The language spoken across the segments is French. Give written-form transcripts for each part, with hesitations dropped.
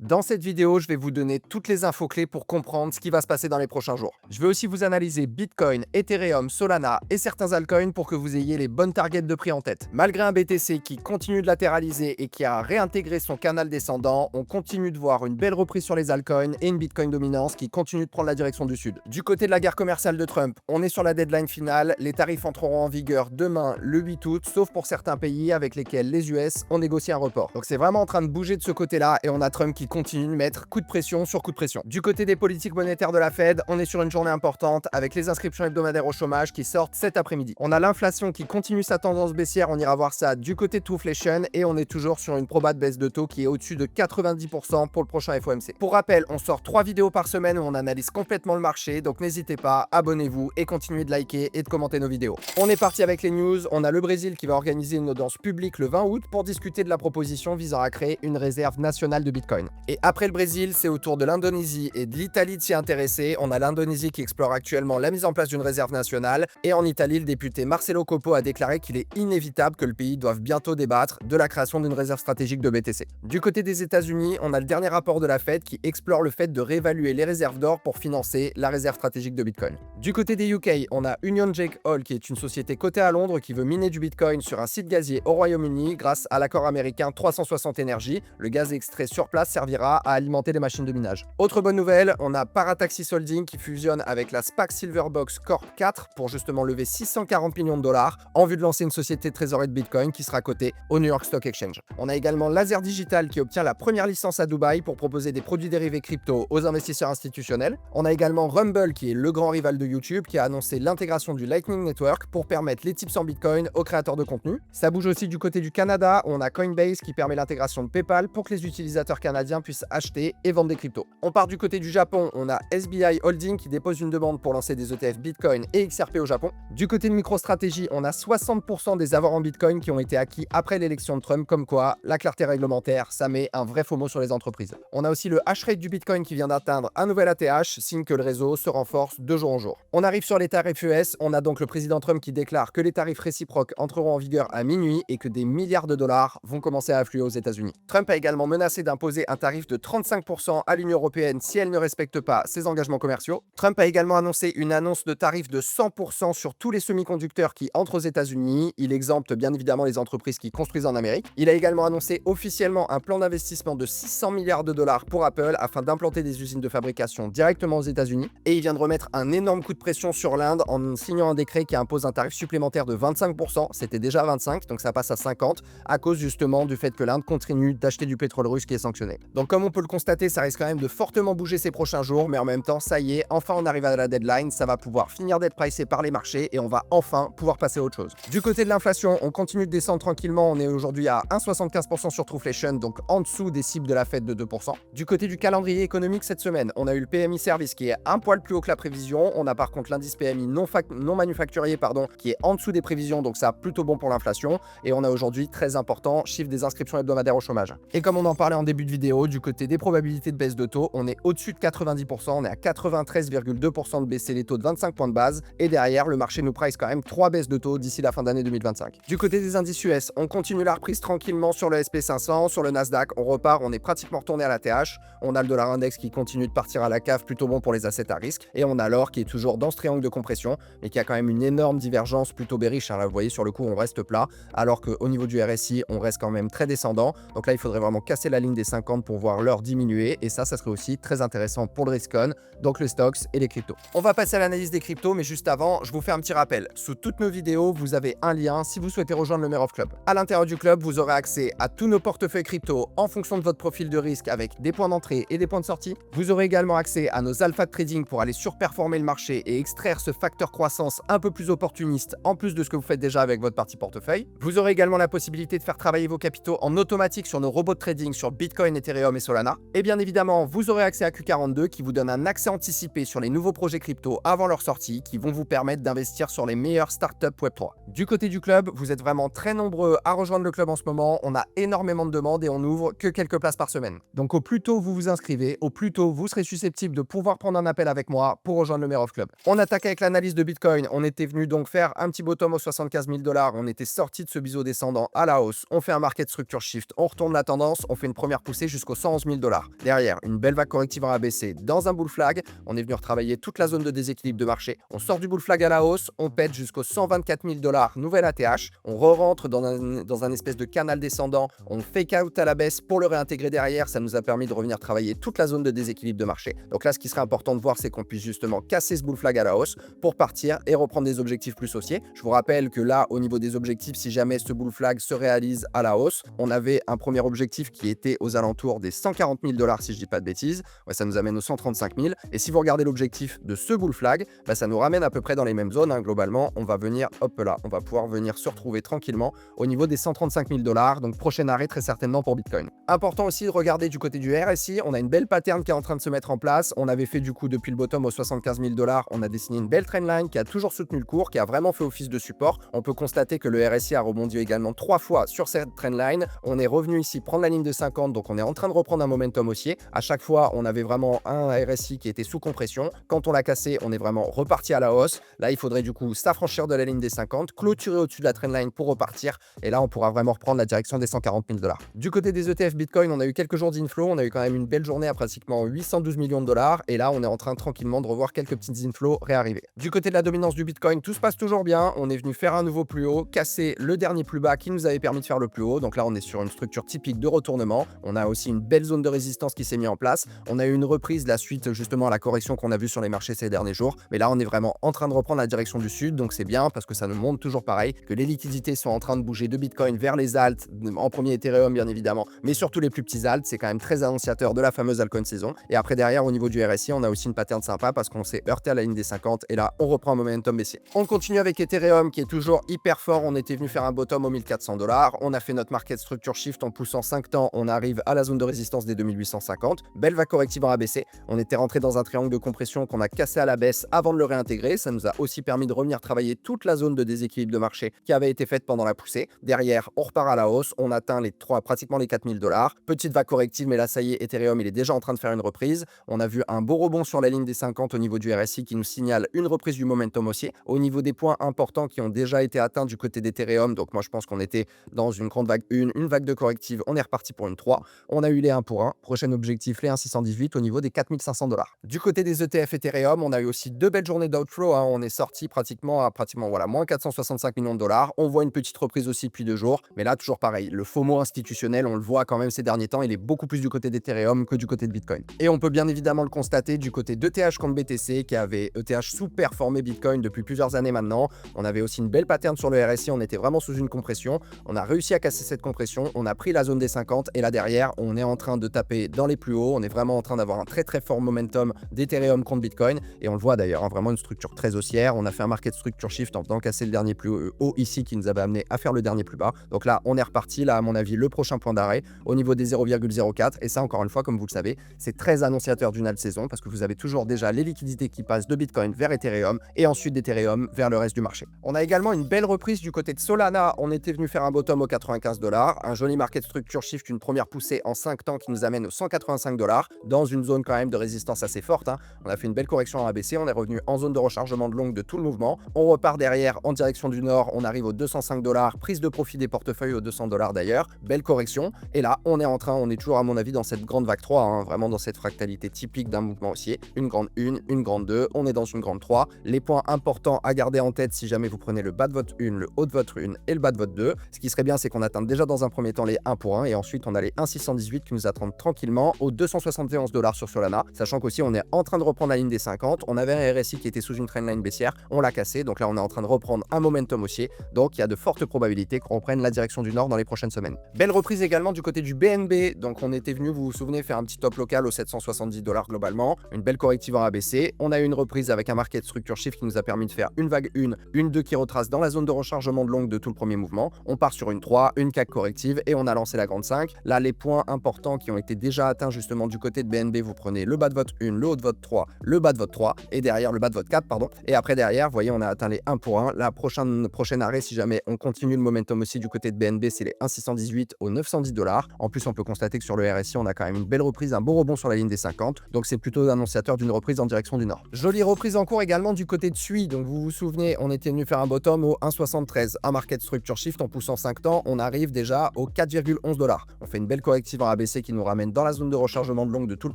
Dans cette vidéo, je vais vous donner toutes les infos clés pour comprendre ce qui va se passer dans les prochains jours. Je vais aussi vous analyser Bitcoin, Ethereum, Solana et certains altcoins pour que vous ayez les bonnes targets de prix en tête. Malgré un BTC qui continue de latéraliser et qui a réintégré son canal descendant, on continue de voir une belle reprise sur les altcoins et une Bitcoin dominance qui continue de prendre la direction du sud. Du côté de la guerre commerciale de Trump, on est sur la deadline finale, les tarifs entreront en vigueur demain le 8 août, sauf pour certains pays avec lesquels les US ont négocié un report. Donc c'est vraiment en train de bouger de ce côté-là et on a Trump qui continue de mettre coup de pression sur coup de pression. Du côté des politiques monétaires de la Fed, on est sur une journée importante avec les inscriptions hebdomadaires au chômage qui sortent cet après-midi. On a l'inflation qui continue sa tendance baissière, on ira voir ça du côté de Tooflation et on est toujours sur une probable baisse de taux qui est au-dessus de 90% pour le prochain FOMC. Pour rappel, on sort 3 vidéos par semaine où on analyse complètement le marché, donc n'hésitez pas, abonnez-vous et continuez de liker et de commenter nos vidéos. On est parti avec les news, on a le Brésil qui va organiser une audience publique le 20 août pour discuter de la proposition visant à créer une réserve nationale de Bitcoin. Et après le Brésil, c'est au tour de l'Indonésie et de l'Italie de s'y intéresser. On a l'Indonésie qui explore actuellement la mise en place d'une réserve nationale et en Italie, le député Marcelo Coppo a déclaré qu'il est inévitable que le pays doive bientôt débattre de la création d'une réserve stratégique de BTC. Du côté des États-Unis, on a le dernier rapport de la Fed qui explore le fait de réévaluer les réserves d'or pour financer la réserve stratégique de Bitcoin. Du côté des UK, on a Union Jack Hall qui est une société cotée à Londres qui veut miner du Bitcoin sur un site gazier au Royaume-Uni grâce à l'accord américain 360 Energy. Le gaz extrait sur place servira à alimenter les machines de minage. Autre bonne nouvelle, on a Parataxis Holding qui fusionne avec la SPAC Silverbox Corp 4 pour justement lever 640 millions de dollars en vue de lancer une société de trésorerie de Bitcoin qui sera cotée au New York Stock Exchange. On a également Laser Digital qui obtient la première licence à Dubaï pour proposer des produits dérivés crypto aux investisseurs institutionnels. On a également Rumble qui est le grand rival de YouTube qui a annoncé l'intégration du Lightning Network pour permettre les tips en Bitcoin aux créateurs de contenu. Ça bouge aussi du côté du Canada, on a Coinbase qui permet l'intégration de PayPal pour que les utilisateurs canadiens puissent acheter et vendre des cryptos. On part du côté du Japon, on a SBI Holding qui dépose une demande pour lancer des ETF Bitcoin et XRP au Japon. Du côté de MicroStrategy, on a 60% des avoirs en Bitcoin qui ont été acquis après l'élection de Trump, comme quoi la clarté réglementaire, ça met un vrai FOMO sur les entreprises. On a aussi le hash rate du Bitcoin qui vient d'atteindre un nouvel ATH, signe que le réseau se renforce de jour en jour. On arrive sur les tarifs US, on a donc le président Trump qui déclare que les tarifs réciproques entreront en vigueur à minuit et que des milliards de dollars vont commencer à affluer aux États-Unis. Trump a également menacé d'imposer un tarif de 35% à l'Union européenne si elle ne respecte pas ses engagements commerciaux. Trump a également annoncé une annonce de tarif de 100% sur tous les semi-conducteurs qui entrent aux États-Unis. Il exempte bien évidemment les entreprises qui construisent en Amérique. Il a également annoncé officiellement un plan d'investissement de 600 milliards de dollars pour Apple afin d'implanter des usines de fabrication directement aux États-Unis. Et il vient de remettre un énorme coup de pression sur l'Inde en signant un décret qui impose un tarif supplémentaire de 25%. C'était déjà 25, donc ça passe à 50 à cause justement du fait que l'Inde continue d'acheter du pétrole russe qui est sanctionné. Donc comme on peut le constater, ça risque quand même de fortement bouger ces prochains jours, mais en même temps, ça y est, enfin on arrive à la deadline, ça va pouvoir finir d'être pricé par les marchés et on va enfin pouvoir passer à autre chose. Du côté de l'inflation, on continue de descendre tranquillement, on est aujourd'hui à 1,75% sur Trueflation, donc en dessous des cibles de la Fed de 2%. Du côté du calendrier économique cette semaine, on a eu le PMI Service qui est un poil plus haut que la prévision, on a par contre l'indice PMI non manufacturier qui est en dessous des prévisions, donc ça plutôt bon pour l'inflation, et on a aujourd'hui très important chiffre des inscriptions hebdomadaires au chômage. Et comme on en parlait en début de vidéo, du côté des probabilités de baisse de taux, on est au-dessus de 90%, on est à 93,2% de baisser les taux de 25 points de base, et derrière, le marché nous price quand même 3 baisses de taux d'ici la fin d'année 2025. Du côté des indices US, on continue la reprise tranquillement sur le SP500, sur le Nasdaq, on repart, on est pratiquement retourné à la TH, on a le dollar index qui continue de partir à la cave, plutôt bon pour les assets à risque, et on a l'or qui est toujours dans ce triangle de compression, mais qui a quand même une énorme divergence plutôt bearish, hein. Là, vous voyez, sur le coup, on reste plat, alors qu'au niveau du RSI, on reste quand même très descendant, donc là, il faudrait vraiment casser la ligne des 50 pour voir l'or diminuer, et ça serait aussi très intéressant pour le risk on, donc les stocks et les cryptos. On va passer à l'analyse des cryptos, mais juste avant, je vous fais un petit rappel. Sous toutes nos vidéos, vous avez un lien si vous souhaitez rejoindre le Merov Club. À l'intérieur du club, vous aurez accès à tous nos portefeuilles crypto en fonction de votre profil de risque avec des points d'entrée et des points de sortie. Vous aurez également accès à nos alphas de trading pour aller surperformer le marché et extraire ce facteur croissance un peu plus opportuniste en plus de ce que vous faites déjà avec votre partie portefeuille. Vous aurez également la possibilité de faire travailler vos capitaux en automatique sur nos robots de trading sur Bitcoin, Ethereum et Solana. Et bien évidemment, vous aurez accès à Q42 qui vous donne un accès anticipé sur les nouveaux projets crypto avant leur sortie qui vont vous permettre d'investir sur les meilleures startups Web3. Du côté du club, vous êtes vraiment très nombreux à rejoindre le club en ce moment. On a énormément de demandes et on n'ouvre que quelques places par semaine. Donc au plus tôt vous vous inscrivez, au plus tôt vous serez susceptible de pouvoir prendre un appel avec moi pour rejoindre le Merov Club. On attaque avec l'analyse de Bitcoin. On était venu donc faire un petit bottom aux 75 000 $. On était sorti de ce biseau descendant à la hausse. On fait un market structure shift. On retourne la tendance. On fait une première poussée jusqu'au jusqu'aux 111 000 $. Derrière, une belle vague corrective en ABC dans un bull flag. On est venu retravailler toute la zone de déséquilibre de marché. On sort du bull flag à la hausse, on pète jusqu'aux 124 000 $, nouvelle ATH. On re-rentre dans un espèce de canal descendant. On fake out à la baisse pour le réintégrer derrière. Ça nous a permis de revenir travailler toute la zone de déséquilibre de marché. Donc là, ce qui serait important de voir, c'est qu'on puisse justement casser ce bull flag à la hausse pour partir et reprendre des objectifs plus haussiers. Je vous rappelle que là, au niveau des objectifs, si jamais ce bull flag se réalise à la hausse, on avait un premier objectif qui était aux alentours des 140 000 $, si je dis pas de bêtises. Ouais, ça nous amène aux 135 000. Et si vous regardez l'objectif de ce bull flag, bah, ça nous ramène à peu près dans les mêmes zones. Globalement, on va venir, hop là, on va pouvoir venir se retrouver tranquillement au niveau des 135 000 $. Donc prochain arrêt très certainement pour Bitcoin. Important aussi de regarder du côté du RSI. On a une belle pattern qui est en train de se mettre en place. On avait fait du coup depuis le bottom aux 75 000 $. On a dessiné une belle trendline qui a toujours soutenu le cours, qui a vraiment fait office de support. On peut constater que le RSI a rebondi également 3 fois sur cette trendline. On est revenu ici prendre la ligne de 50, donc on est en train de reprendre un momentum haussier. À chaque fois, on avait vraiment un RSI qui était sous compression. Quand on l'a cassé, on est vraiment reparti à la hausse. Là, il faudrait du coup s'affranchir de la ligne des 50, clôturer au-dessus de la trendline pour repartir. Et là, on pourra vraiment reprendre la direction des 140 000 $. Du côté des ETF Bitcoin, on a eu quelques jours d'inflow. On a eu quand même une belle journée à pratiquement 812 millions de dollars. Et là, on est en train tranquillement de revoir quelques petites inflows réarriver. Du côté de la dominance du Bitcoin, tout se passe toujours bien. On est venu faire un nouveau plus haut, casser le dernier plus bas qui nous avait permis de faire le plus haut. Donc là, on est sur une structure typique de retournement. On a aussi une belle zone de résistance qui s'est mise en place. On a eu une reprise la suite justement à la correction qu'on a vue sur les marchés ces derniers jours. Mais là, on est vraiment en train de reprendre la direction du sud. Donc c'est bien parce que ça nous montre toujours pareil que les liquidités sont en train de bouger de Bitcoin vers les alts, en premier Ethereum bien évidemment, mais surtout les plus petits alts. C'est quand même très annonciateur de la fameuse altcoin saison. Et après derrière, au niveau du RSI, on a aussi une pattern sympa parce qu'on s'est heurté à la ligne des 50 et là, on reprend un momentum baissier. On continue avec Ethereum qui est toujours hyper fort. On était venu faire un bottom aux 1400 $. On a fait notre market structure shift en poussant 5 temps. On arrive à la zone de résistance des 2850. Belle vague corrective en ABC. On était rentré dans un triangle de compression qu'on a cassé à la baisse avant de le réintégrer. Ça nous a aussi permis de revenir travailler toute la zone de déséquilibre de marché qui avait été faite pendant la poussée. Derrière, on repart à la hausse. On atteint pratiquement les 4000 $. Petite vague corrective, mais là, ça y est, Ethereum, il est déjà en train de faire une reprise. On a vu un beau rebond sur la ligne des 50 au niveau du RSI qui nous signale une reprise du momentum haussier. Au niveau des points importants qui ont déjà été atteints du côté d'Ethereum, donc moi je pense qu'on était dans une grande vague 1, une vague de corrective, on est reparti pour une 3. On a eu les 1 pour 1. Prochain objectif, les 1,618 au niveau des 4500 $. Du côté des ETF Ethereum, on a eu aussi 2 belles journées d'outflow. On est sorti pratiquement à voilà, moins 465 millions de $. On voit une petite reprise aussi depuis 2 jours. Mais là, toujours pareil, le FOMO institutionnel, on le voit quand même ces derniers temps, il est beaucoup plus du côté d'Ethereum que du côté de Bitcoin. Et on peut bien évidemment le constater du côté d'ETH contre BTC qui avait ETH sous-performé Bitcoin depuis plusieurs années maintenant. On avait aussi une belle pattern sur le RSI, on était vraiment sous une compression. On a réussi à casser cette compression, on a pris la zone des 50 et là derrière, on est en train de taper dans les plus hauts. On est vraiment en train d'avoir un très très fort momentum d'Ethereum contre Bitcoin et on le voit d'ailleurs, vraiment une structure très haussière. On a fait un market structure shift en venant casser le dernier plus haut ici qui nous avait amené à faire le dernier plus bas. Donc là, on est reparti. Là, à mon avis, le prochain point d'arrêt au niveau des 0,04 et ça, encore une fois, comme vous le savez, c'est très annonciateur d'une alt saison parce que vous avez toujours déjà les liquidités qui passent de Bitcoin vers Ethereum et ensuite d'Ethereum vers le reste du marché. On a également une belle reprise du côté de Solana. On était venu faire un bottom aux 95 $, un joli market structure shift, une première poussée en 5 temps qui nous amène aux 185 $ dans une zone quand même de résistance assez forte. On a fait une belle correction en ABC, on est revenu en zone de rechargement de longue de tout le mouvement. On repart derrière en direction du nord, on arrive aux 205 $, prise de profit des portefeuilles aux 200 $ d'ailleurs, belle correction. Et là, on est toujours à mon avis dans cette grande vague 3, vraiment dans cette fractalité typique d'un mouvement haussier. Une grande 1, une grande 2, on est dans une grande 3. Les points importants à garder en tête si jamais vous prenez le bas de votre 1, le haut de votre 1 et le bas de votre 2. Ce qui serait bien, c'est qu'on atteint déjà dans un premier temps les 1 pour 1 et ensuite on a les 1,618 qui nous attendent tranquillement aux 271 $ sur Solana, sachant qu'aussi on est en train de reprendre la ligne des 50. On avait un RSI qui était sous une trendline baissière, on l'a cassé, donc là on est en train de reprendre un momentum haussier, donc il y a de fortes probabilités qu'on reprenne la direction du nord dans les prochaines semaines. Belle reprise également du côté du BNB, donc on était venu, vous vous souvenez, faire un petit top local aux 770 $ globalement, une belle corrective en ABC. On a eu une reprise avec un market structure shift qui nous a permis de faire une vague 1, une 2 qui retrace dans la zone de rechargement de longue de tout le premier mouvement. On part sur une 3, une CAC corrective et on a lancé la grande 5. Là, les points importants qui ont été déjà atteints justement du côté de BNB, vous prenez le bas de votre 1, le haut de votre 3, le bas de votre 3 et derrière le bas de votre 4, pardon. Et après derrière, vous voyez, on a atteint les 1 pour 1. La prochaine arrêt, si jamais on continue le momentum aussi du côté de BNB, c'est les 1,618 aux 910 $. En plus, on peut constater que sur le RSI, on a quand même une belle reprise, un beau rebond sur la ligne des 50. Donc c'est plutôt annonciateur d'une reprise en direction du nord. Jolie reprise en cours également du côté de SUI. Donc vous vous souvenez, on était venu faire un bottom au 1,73, un market structure shift en poussant 5 temps. On arrive déjà aux 4,11 $. On fait une belle corrective en ABC. ABC qui nous ramène dans la zone de rechargement de longue de tout le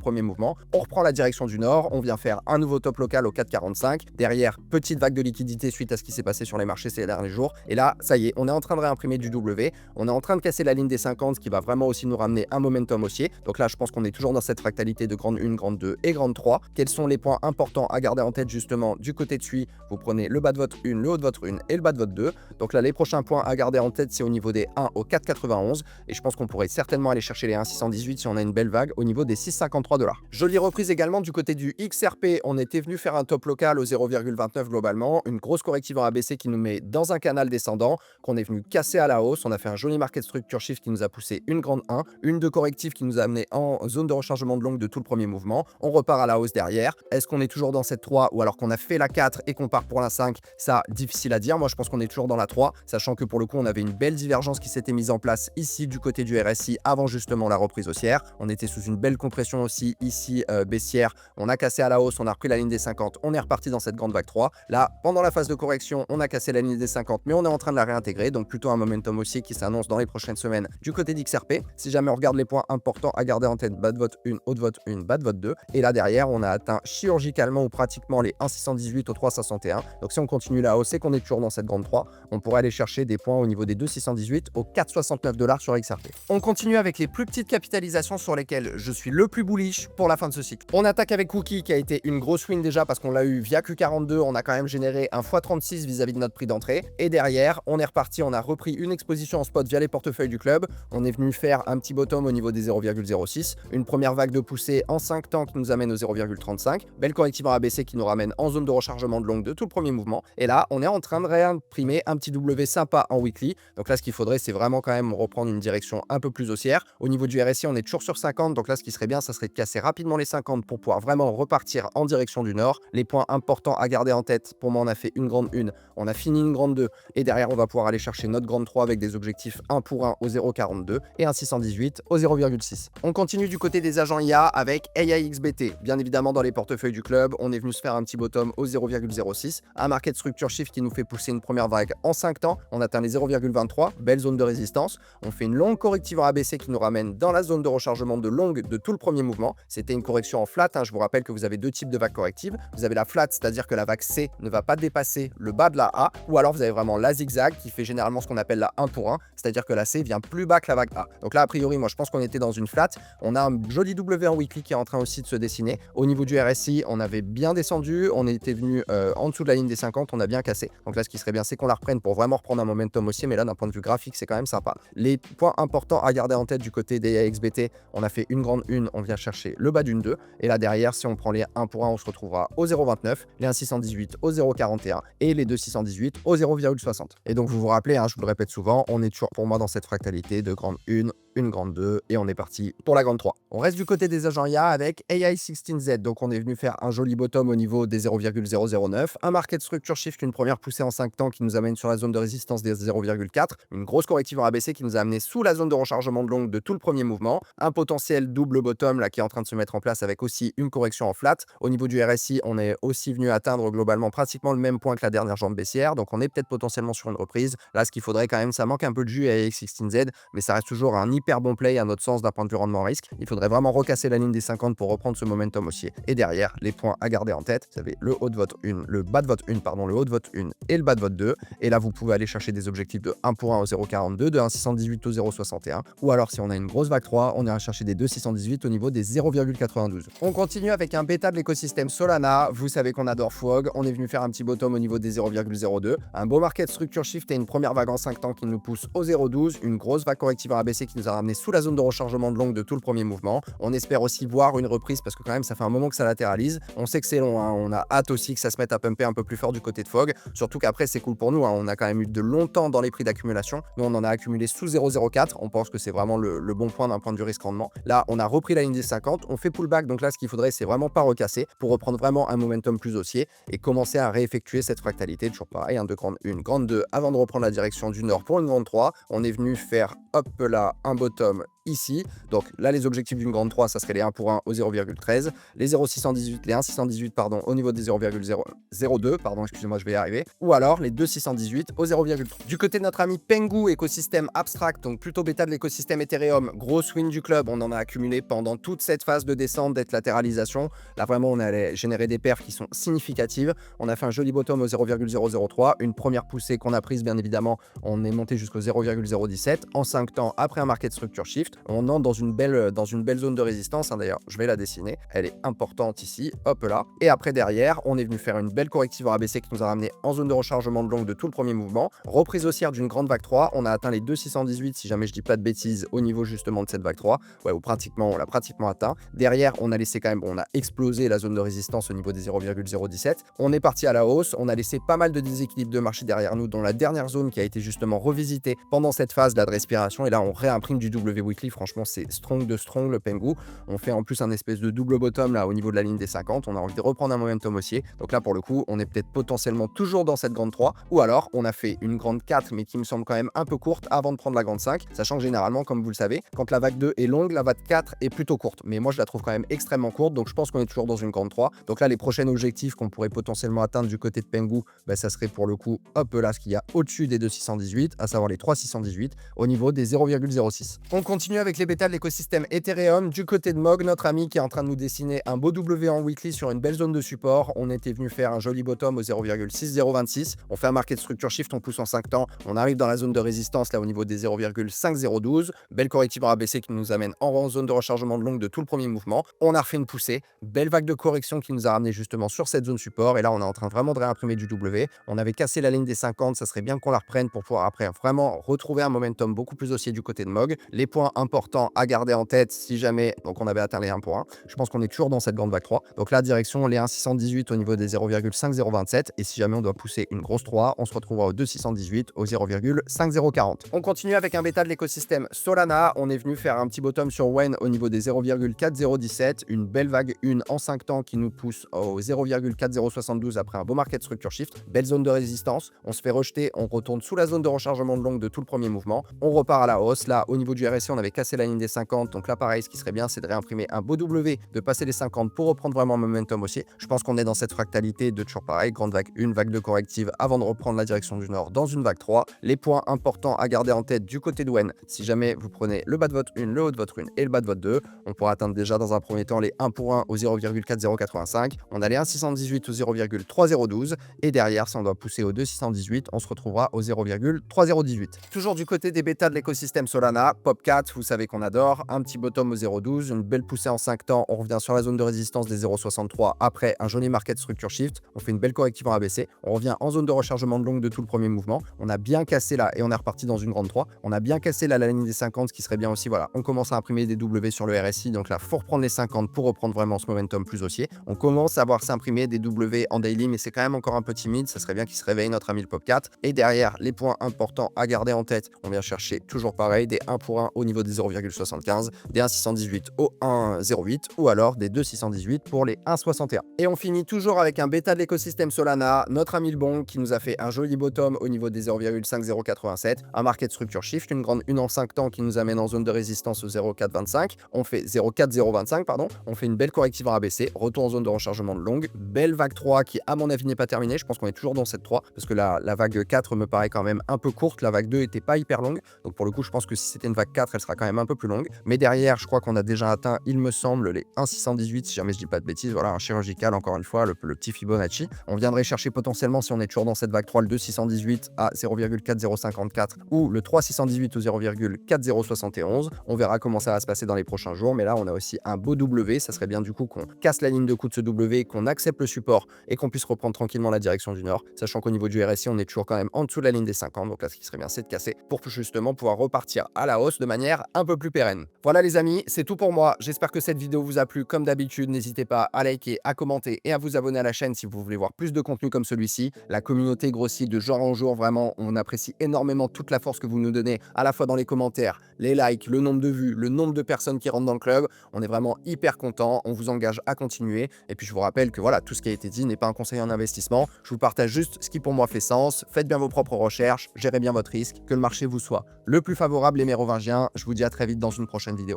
premier mouvement. On reprend la direction du nord, on vient faire un nouveau top local au 4,45. Derrière, petite vague de liquidité suite à ce qui s'est passé sur les marchés ces derniers jours. Et là, ça y est, on est en train de réimprimer du W. On est en train de casser la ligne des 50, ce qui va vraiment aussi nous ramener un momentum haussier. Donc là, je pense qu'on est toujours dans cette fractalité de grande 1, grande 2 et grande 3. Quels sont les points importants à garder en tête justement du côté de SUI? Vous prenez le bas de votre 1, le haut de votre 1 et le bas de votre 2. Donc là, les prochains points à garder en tête, c'est au niveau des 1 au 4,91. Et je pense qu'on pourrait certainement aller chercher les 1,618 si on a une belle vague au niveau des 6,53 $. Jolie reprise également du côté du XRP. On était venu faire un top local au 0,29 globalement. Une grosse corrective en ABC qui nous met dans un canal descendant qu'on est venu casser à la hausse. On a fait un joli market structure shift qui nous a poussé une grande 1, une de corrective qui nous a amené en zone de rechargement de longue de tout le premier mouvement. On repart à la hausse derrière. Est-ce qu'on est toujours dans cette 3 ou alors qu'on a fait la 4 et qu'on part pour la 5? Ça, difficile à dire. Moi, je pense qu'on est toujours dans la 3, sachant que pour le coup, on avait une belle divergence qui s'était mise en place ici du côté du RSI avant justement la reprise haussière. On était sous une belle compression aussi ici baissière. On a cassé à la hausse, on a repris la ligne des 50. On est reparti dans cette grande vague 3. Là, pendant la phase de correction, on a cassé la ligne des 50, mais on est en train de la réintégrer. Donc plutôt un momentum haussier qui s'annonce dans les prochaines semaines du côté d'XRP. Si jamais on regarde les points importants à garder en tête, bas de votre 1, haut de votre 1, bas de votre 2. Et là derrière, on a atteint chirurgicalement ou pratiquement les 1,618 au 3,61. Donc si on continue la hausse et qu'on est toujours dans cette grande 3, on pourrait aller chercher des points au niveau des 2,618 au 4,69 $ sur XRP. On continue avec les plus petites capitalisations sur lesquelles je suis le plus bullish pour la fin de ce cycle. On attaque avec Cookie qui a été une grosse win déjà parce qu'on l'a eu via Q42. On a quand même généré un x36 vis-à-vis de notre prix d'entrée. Et derrière, on est reparti, on a repris une exposition en spot via les portefeuilles du club. On est venu faire un petit bottom au niveau des 0,06. Une première vague de poussée en 5 temps qui nous amène au 0,35. Belle corrective en ABC qui nous ramène en zone de rechargement de longue de tout le premier mouvement. Et là, on est en train de réimprimer un petit W sympa en weekly. Donc là, ce qu'il faudrait, c'est vraiment quand même reprendre une direction un peu plus haussière. Au niveau du RSI, on est toujours sur 50. Donc là, ce qui serait bien, ça serait de casser rapidement les 50 pour pouvoir vraiment repartir en direction du nord. Les points importants à garder en tête, pour moi, on a fait une grande 1, on a fini une grande 2. Et derrière, on va pouvoir aller chercher notre grande 3 avec des objectifs 1 pour 1 au 0,42 et un 618 au 0,6. On continue du côté des agents IA avec AIXBT. Bien évidemment, dans les portefeuilles du club, on est venu se faire un petit bottom au 0,06. Un market structure shift qui nous fait pousser une première vague en 5 temps. On atteint les 0,23, belle zone de résistance. On fait une longue corrective en ABC qui nous ramène dans la zone de rechargement de longue de tout le premier mouvement. C'était une correction en flat. Je vous rappelle que vous avez deux types de vagues correctives. Vous avez la flat, c'est-à-dire que la vague C ne va pas dépasser le bas de la A, ou alors vous avez vraiment la zigzag qui fait généralement ce qu'on appelle la 1 pour 1, c'est-à-dire que la C vient plus bas que la vague A. Donc là, a priori, moi je pense qu'on était dans une flat. On a un joli W en weekly qui est en train aussi de se dessiner. Au niveau du RSI, on avait bien descendu, on était venu en dessous de la ligne des 50, on a bien cassé. Donc là, ce qui serait bien, c'est qu'on la reprenne pour vraiment reprendre un momentum haussier, mais là, d'un point de vue graphique, c'est quand même sympa. Les points importants à garder en tête du côté des AXBT, on a fait une grande 1, on vient chercher le bas d'une 2, et là derrière, si on prend les 1 pour 1, on se retrouvera au 0,29, les 1,618 au 0,41 et les 2,618 au 0,60. Et donc, vous vous rappelez, je vous le répète souvent, on est toujours pour moi dans cette fractalité de grande 1, une grande 2 et on est parti pour la grande 3. On reste du côté des agents IA avec AI16Z. Donc on est venu faire un joli bottom au niveau des 0,009, un market structure shift, une première poussée en 5 temps qui nous amène sur la zone de résistance des 0,4, une grosse corrective en ABC qui nous a amené sous la zone de rechargement de longue de tout le premier mouvement, un potentiel double bottom là qui est en train de se mettre en place avec aussi une correction en flat. Au niveau du RSI, on est aussi venu atteindre globalement pratiquement le même point que la dernière jambe baissière, donc on est peut-être potentiellement sur une reprise. Là, ce qu'il faudrait quand même, ça manque un peu de jus à AI16Z, mais ça reste toujours un hyper bon play à notre sens d'un point de vue rendement risque. Il faudrait vraiment recasser la ligne des 50 pour reprendre ce momentum haussier. Et derrière, les points à garder en tête, vous avez le haut de votre 1, le bas de votre 1, pardon, le haut de votre 1 et le bas de votre 2. Et là, vous pouvez aller chercher des objectifs de 1 pour 1 au 0,42, de 1,618 au 0,61. Ou alors, si on a une grosse vague 3, on ira chercher des 2,618 au niveau des 0,92. On continue avec un bêta de l'écosystème Solana. Vous savez qu'on adore Fog. On est venu faire un petit bottom au niveau des 0,02. Un beau market structure shift et une première vague en 5 temps qui nous pousse au 0,12. Une grosse vague corrective en ABC qui nous a ramené sous la zone de rechargement de longue de tout le premier mouvement. On espère aussi voir une reprise parce que quand même ça fait un moment que ça latéralise. On sait que c'est long, on a hâte aussi que ça se mette à pumper un peu plus fort du côté de Fog. Surtout qu'après c'est cool pour nous, on a quand même eu de longtemps dans les prix d'accumulation. Nous on en a accumulé sous 0,04. On pense que c'est vraiment le bon point d'un point de vue risque rendement. Là on a repris la ligne des 50, on fait pullback, donc là ce qu'il faudrait c'est vraiment pas recasser pour reprendre vraiment un momentum plus haussier et commencer à réeffectuer cette fractalité. Toujours pareil, de grande 1, grande 2 avant de reprendre la direction du nord pour une grande 3. On est venu faire hop là un bottom ici. Donc là, les objectifs d'une grande 3, ça serait les 1 pour 1 au 0,13, les 0,618, les 1,618 pardon, au niveau des 0,002, pardon, excusez-moi, je vais y arriver, ou alors les 2,618 au 0,3. Du côté de notre ami Pengu, écosystème abstract, donc plutôt bêta de l'écosystème Ethereum, grosse win du club, on en a accumulé pendant toute cette phase de descente, d'être latéralisation. Là, vraiment, on allait générer des perfs qui sont significatives. On a fait un joli bottom au 0,003, une première poussée qu'on a prise, bien évidemment, on est monté jusqu'au 0,017 en 5 temps après un market structure shift. On entre dans une belle zone de résistance, hein, d'ailleurs, je vais la dessiner, elle est importante ici, hop là. Et après, derrière, on est venu faire une belle corrective en ABC qui nous a ramené en zone de rechargement de longue de tout le premier mouvement. Reprise haussière d'une grande vague 3, on a atteint les 2,618 si jamais je dis pas de bêtises au niveau justement de cette vague 3, ouais, ou pratiquement, on l'a pratiquement atteint. Derrière, on a laissé quand même, on a explosé la zone de résistance au niveau des 0,017. On est parti à la hausse, on a laissé pas mal de déséquilibre de marché derrière nous, dont la dernière zone qui a été justement revisitée pendant cette phase là de respiration. Et là, on réimprime du W weekly. Franchement, c'est strong de strong le Pengu. On fait en plus un espèce de double bottom là au niveau de la ligne des 50. On a envie de reprendre un momentum haussier. Donc là, pour le coup, on est peut-être potentiellement toujours dans cette grande 3. Ou alors, on a fait une grande 4, mais qui me semble quand même un peu courte avant de prendre la grande 5. Sachant que généralement, comme vous le savez, quand la vague 2 est longue, la vague 4 est plutôt courte. Mais moi, je la trouve quand même extrêmement courte. Donc je pense qu'on est toujours dans une grande 3. Donc là, les prochains objectifs qu'on pourrait potentiellement atteindre du côté de Pengu, bah, ça serait pour le coup, hop là, ce qu'il y a au-dessus des 2,618, à savoir les 3,618 au niveau des 0,06. On continue avec les bêtas de l'écosystème Ethereum. Du côté de Mog, notre ami qui est en train de nous dessiner un beau W en weekly sur une belle zone de support. On était venu faire un joli bottom au 0,6026. On fait un market structure shift, on pousse en 5 temps. On arrive dans la zone de résistance là au niveau des 0,5012. Belle corrective en ABC qui nous amène en zone de rechargement de longue de tout le premier mouvement. On a refait une poussée. Belle vague de correction qui nous a ramené justement sur cette zone support. Et là, on est en train vraiment de réimprimer du W. On avait cassé la ligne des 50. Ça serait bien qu'on la reprenne pour pouvoir après vraiment retrouver un momentum beaucoup plus haussier du côté de Mog. Les points importants à garder en tête si jamais donc on avait atteint les 1 pour 1. Je pense qu'on est toujours dans cette grande vague 3. Donc là, direction les 1,618 au niveau des 0,5027. Et si jamais on doit pousser une grosse 3, on se retrouvera au 2,618 au 0,5040. On continue avec un bêta de l'écosystème Solana. On est venu faire un petit bottom sur Wen au niveau des 0,4017. Une belle vague 1 en 5 temps qui nous pousse au 0,4072 après un beau market structure shift. Belle zone de résistance. On se fait rejeter, on retourne sous la zone de rechargement de longue de tout le premier mouvement. On repart à la hausse. Là, au niveau du RSI, on avait cassé la ligne des 50. Donc là, pareil, ce qui serait bien, c'est de réimprimer un beau W, de passer les 50 pour reprendre vraiment un momentum aussi. Je pense qu'on est dans cette fractalité de toujours pareil. Grande vague 1, vague 2 corrective avant de reprendre la direction du nord dans une vague 3. Les points importants à garder en tête du côté de Wen, si jamais vous prenez le bas de votre 1, le haut de votre 1 et le bas de votre 2, on pourra atteindre déjà dans un premier temps les 1 pour 1 au 0,4085. On a les 1,618 au 0,3012 et derrière, si on doit pousser au 2,618, on se retrouvera au 0,3018. Toujours du côté des bêtas de l'écosystème Solana, Popcat, vous savez qu'on adore, un petit bottom au 0,12, une belle poussée en 5 temps, on revient sur la zone de résistance des 0,63 après un joli market structure shift, on fait une belle corrective en ABC, on revient en zone de rechargement de longue de tout le premier mouvement, on a bien cassé là et on est reparti dans une grande 3, on a bien cassé là la ligne des 50, ce qui serait bien aussi, voilà, on commence à imprimer des W sur le RSI, donc là, faut reprendre les 50 pour reprendre vraiment ce momentum plus haussier. On commence à voir s'imprimer des W en daily, mais c'est quand même encore un peu timide, ça serait bien qu'il se réveille notre ami le Popcat. Et derrière, les points importants à garder en tête, on vient chercher toujours pareil, des 1 pour 1 au niveau des 0,75, des 1,618 au 1,08 ou alors des 2,618 pour les 1,61. Et on finit toujours avec un bêta de l'écosystème Solana, notre ami le bon qui nous a fait un joli bottom au niveau des 0,5087, un market structure shift, une grande 1 en 5 temps qui nous amène en zone de résistance au 0,425, on fait 0,4025 pardon, on fait une belle corrective en ABC, retour en zone de rechargement de longue, belle vague 3 qui à mon avis n'est pas terminée, je pense qu'on est toujours dans cette 3 parce que la vague 4 me paraît quand même un peu courte, la vague 2 était pas hyper longue, donc pour le coup je pense que si c'était une vague 4 elle sera quand même un peu plus longue, mais derrière je crois qu'on a déjà atteint il me semble les 1,618 si jamais je dis pas de bêtises, voilà un chirurgical encore une fois, le petit Fibonacci, on viendrait chercher potentiellement si on est toujours dans cette vague 3 le 2,618 à 0,4054 ou le 3,618 au 0,4071, on verra comment ça va se passer dans les prochains jours, mais là on a aussi un beau W, ça serait bien du coup qu'on casse la ligne de coup de ce W, qu'on accepte le support et qu'on puisse reprendre tranquillement la direction du nord, sachant qu'au niveau du RSI on est toujours quand même en dessous de la ligne des 50, donc là ce qui serait bien c'est de casser pour justement pouvoir repartir à la hausse de manière un peu plus pérenne. Voilà les amis, c'est tout pour moi, j'espère que cette vidéo vous a plu, comme d'habitude n'hésitez pas à liker, à commenter et à vous abonner à la chaîne si vous voulez voir plus de contenu comme celui-ci. La communauté grossit de jour en jour, vraiment on apprécie énormément toute la force que vous nous donnez, à la fois dans les commentaires, les likes, le nombre de vues, le nombre de personnes qui rentrent dans le club, on est vraiment hyper content, on vous engage à continuer et puis je vous rappelle que voilà, tout ce qui a été dit n'est pas un conseil en investissement, je vous partage juste ce qui pour moi fait sens, faites bien vos propres recherches, gérez bien votre risque, que le marché vous soit le plus favorable les mérovingiens, je vous dis dis à très vite dans une prochaine vidéo.